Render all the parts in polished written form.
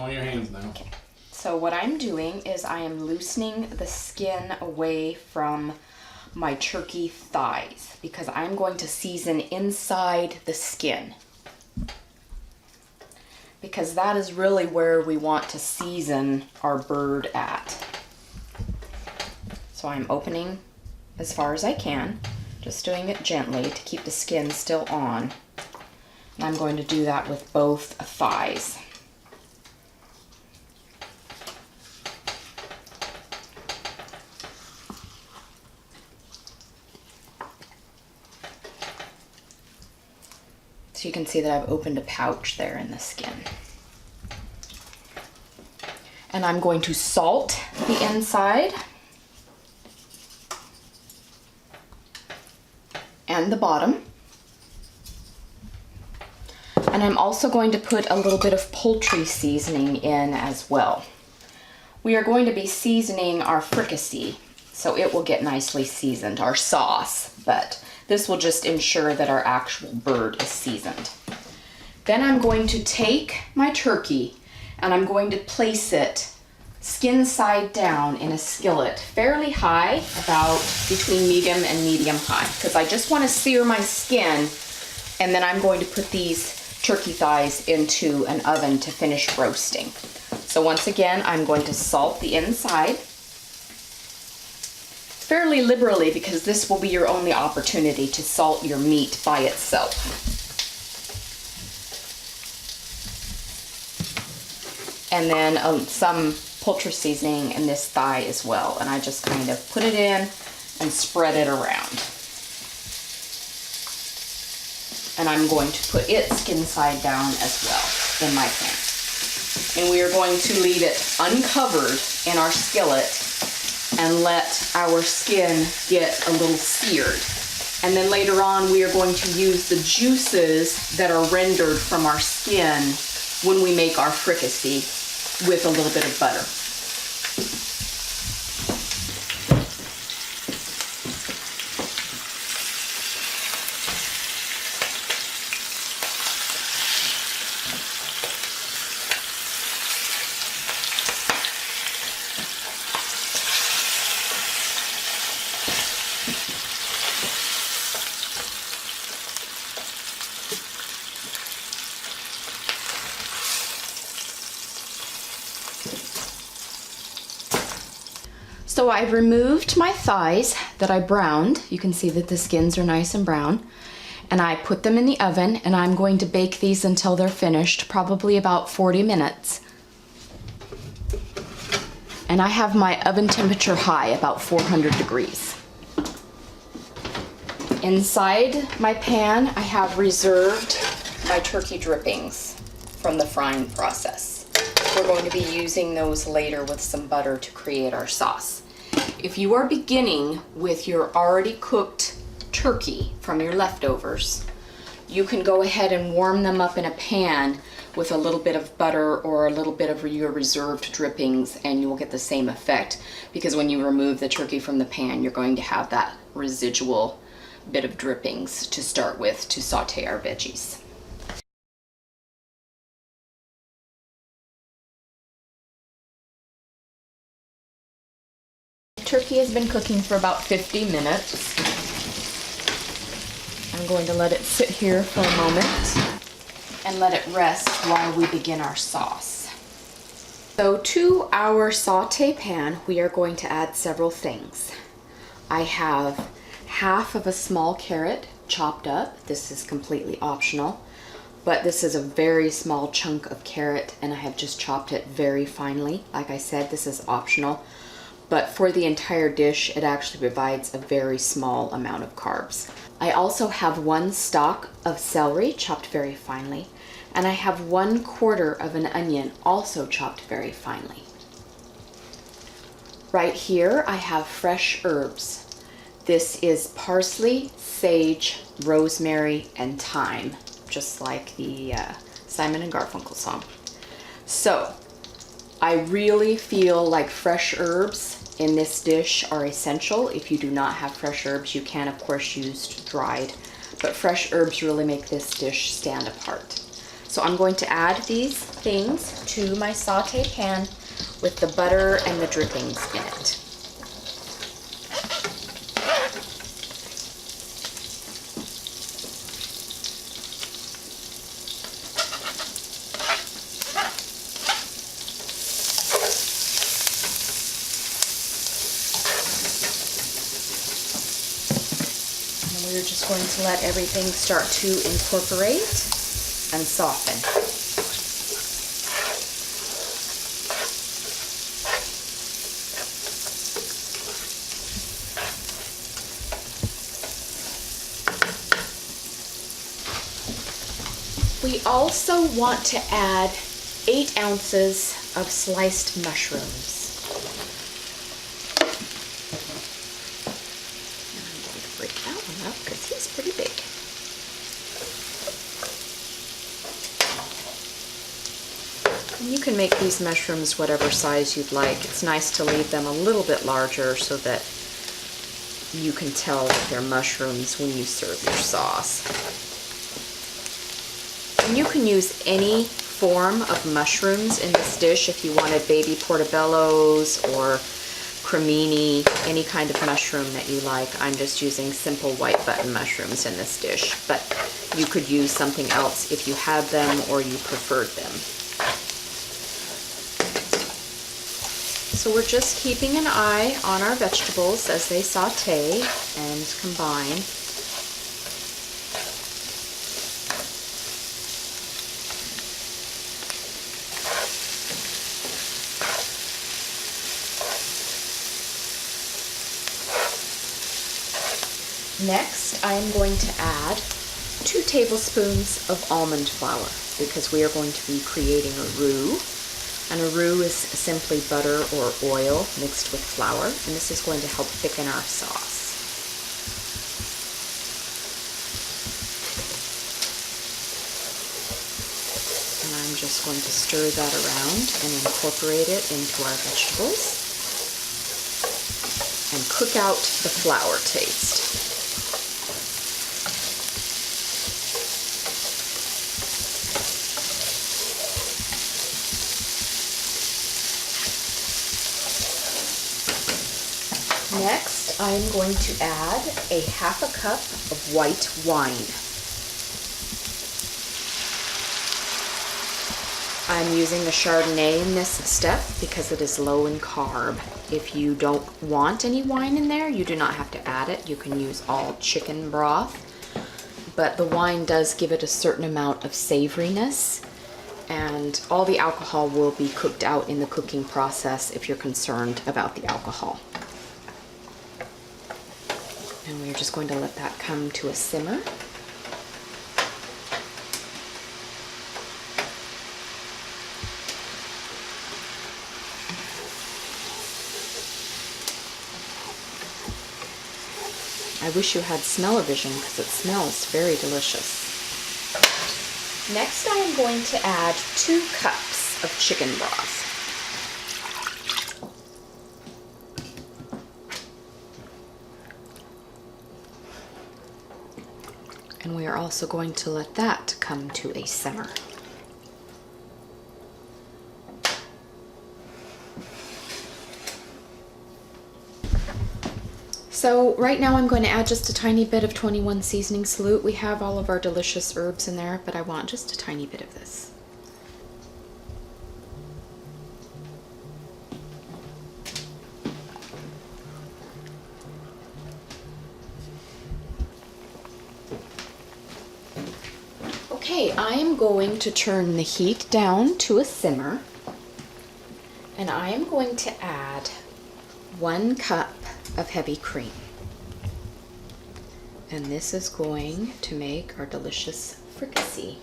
all in your hands now. Okay. So what I'm doing is I am loosening the skin away from my turkey thighs because I'm going to season inside the skin. Because that is really where we want to season our bird at. So I'm opening as far as I can, just doing it gently to keep the skin still on. And I'm going to do that with both thighs. So you can see that I've opened a pouch there in the skin. And I'm going to salt the inside and the bottom. And I'm also going to put a little bit of poultry seasoning in as well. We are going to be seasoning our fricassee, so it will get nicely seasoned, our sauce, but this will just ensure that our actual bird is seasoned. Then I'm going to take my turkey and I'm going to place it skin side down in a skillet, fairly high, about between medium and medium high, because I just want to sear my skin, and then I'm going to put these turkey thighs into an oven to finish roasting. So once again, I'm going to salt the inside fairly liberally because this will be your only opportunity to salt your meat by itself. And then some poultry seasoning in this thigh as well. And I just kind of put it in and spread it around. And I'm going to put it skin side down as well in my pan. And we are going to leave it uncovered in our skillet and let our skin get a little seared. And then later on, we are going to use the juices that are rendered from our skin when we make our fricassee with a little bit of butter. So I've removed my thighs that I browned. You can see that the skins are nice and brown. And I put them in the oven, and I'm going to bake these until they're finished, probably about 40 minutes. And I have my oven temperature high, about 400 degrees. Inside my pan, I have reserved my turkey drippings from the frying process. We're going to be using those later with some butter to create our sauce. If you are beginning with your already cooked turkey from your leftovers, you can go ahead and warm them up in a pan with a little bit of butter or a little bit of your reserved drippings, and you will get the same effect, because when you remove the turkey from the pan, you're going to have that residual bit of drippings to start with to saute our veggies. Turkey has been cooking for about 50 minutes. I'm going to let it sit here for a moment and let it rest while we begin our sauce. So to our saute pan, we are going to add several things. I have half of a small carrot chopped up. This is completely optional, but this is a very small chunk of carrot and I have just chopped it very finely. Like I said, this is optional. But for the entire dish, it actually provides a very small amount of carbs. I also have 1 stalk of celery chopped very finely, and I have 1/4 of an onion also chopped very finely. Right here, I have fresh herbs. This is parsley, sage, rosemary, and thyme, just like the Simon and Garfunkel song. So, I really feel like fresh herbs in this dish are essential. If you do not have fresh herbs, you can of course use dried, but fresh herbs really make this dish stand apart. So I'm going to add these things to my saute pan with the butter and the drippings in it. We're just going to let everything start to incorporate and soften. We also want to add 8 ounces of sliced mushrooms. Because he's pretty big. And you can make these mushrooms whatever size you'd like. It's nice to leave them a little bit larger so that you can tell that they're mushrooms when you serve your sauce. And you can use any form of mushrooms in this dish if you wanted baby portobellos or cremini, any kind of mushroom that you like. I'm just using simple white button mushrooms in this dish, but you could use something else if you had them or you preferred them. So we're just keeping an eye on our vegetables as they saute and combine. Next, I am going to add 2 tablespoons of almond flour because we are going to be creating a roux. And a roux is simply butter or oil mixed with flour, and this is going to help thicken our sauce. And I'm just going to stir that around and incorporate it into our vegetables and cook out the flour taste. Next, I am going to add a 1/2 cup of white wine. I'm using the Chardonnay in this step because it is low in carb. If you don't want any wine in there, you do not have to add it. You can use all chicken broth, but the wine does give it a certain amount of savoriness, and all the alcohol will be cooked out in the cooking process if you're concerned about the alcohol. And we're just going to let that come to a simmer. I wish you had smell-o-vision because it smells very delicious. Next, I am going to add 2 cups of chicken broth. And we are also going to let that come to a simmer. So right now I'm going to add just a tiny bit of 21 seasoning salute. We have all of our delicious herbs in there, but I want just a tiny bit of this. Okay, I am going to turn the heat down to a simmer, and I am going to add 1 cup of heavy cream. And this is going to make our delicious fricassee.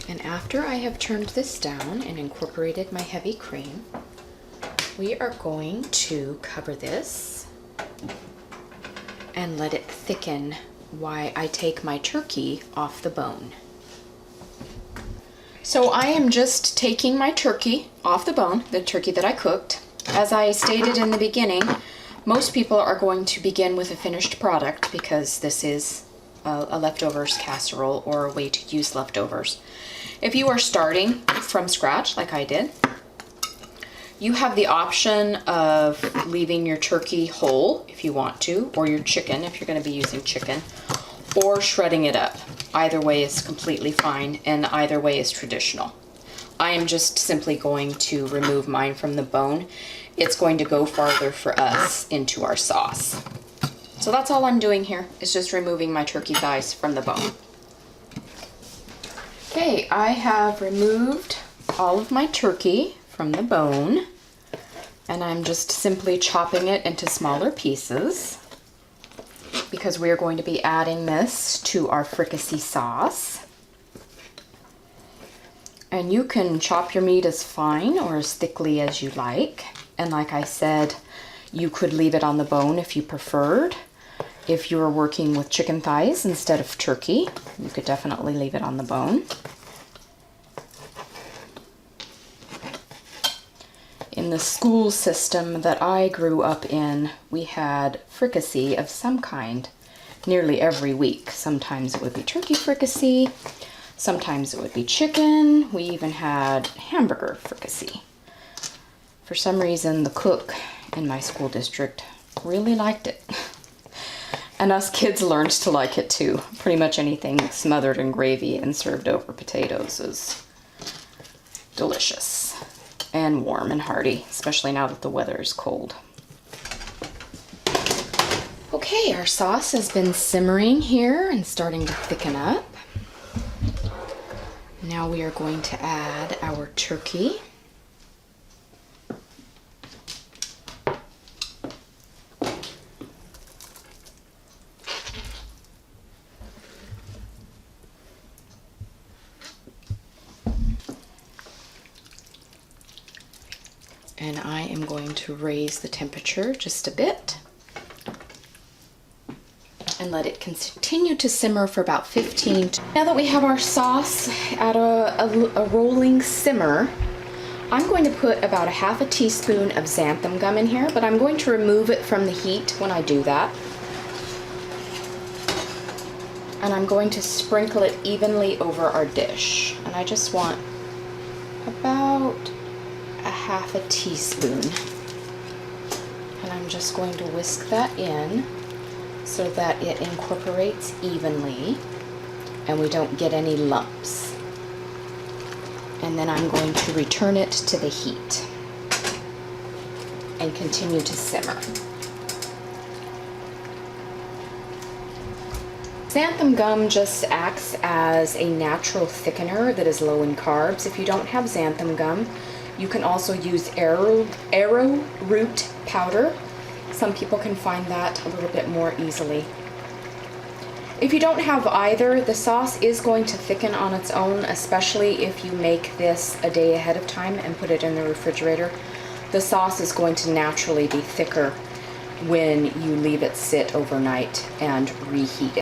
And after I have turned this down and incorporated my heavy cream, we are going to cover this and let it thicken while I take my turkey off the bone. So I am just taking my turkey off the bone, the turkey that I cooked. As I stated in the beginning, Most people are going to begin with a finished product because this is a leftovers casserole or a way to use leftovers. If you are starting from scratch, like I did, you have the option of leaving your turkey whole if you want to, or your chicken if you're going to be using chicken, or shredding it up. Either way is completely fine, and either way is traditional. I am just simply going to remove mine from the bone. It's going to go farther for us into our sauce. So that's all I'm doing here, is just removing my turkey thighs from the bone. Okay, I have removed all of my turkey from the bone, and I'm just simply chopping it into smaller pieces because we're going to be adding this to our fricassee sauce. And you can chop your meat as fine or as thickly as you like. And like I said, you could leave it on the bone if you preferred. If you were working with chicken thighs instead of turkey, you could definitely leave it on the bone. In the school system that I grew up in, we had fricassee of some kind nearly every week. Sometimes it would be turkey fricassee, sometimes it would be chicken. We even had hamburger fricassee. For some reason, the cook in my school district really liked it. And us kids learned to like it too. Pretty much anything smothered in gravy and served over potatoes is delicious and warm and hearty, especially now that the weather is cold. Okay, our sauce has been simmering here and starting to thicken up. Now we are going to add our turkey. And I am going to raise the temperature just a bit and let it continue to simmer for about 15. Now that we have our sauce at a rolling simmer, I'm going to put about a half a teaspoon of xanthan gum in here, but I'm going to remove it from the heat when I do that. And I'm going to sprinkle it evenly over our dish. And I just want about a half a teaspoon. And I'm just going to whisk that in so that it incorporates evenly and we don't get any lumps. And then I'm going to return it to the heat and continue to simmer. Xanthan gum just acts as a natural thickener that is low in carbs. If you don't have xanthan gum, you can also use arrowroot powder. Some people can find that a little bit more easily. If you don't have either, the sauce is going to thicken on its own, especially if you make this a day ahead of time and put it in the refrigerator. The sauce is going to naturally be thicker when you leave it sit overnight and reheat it.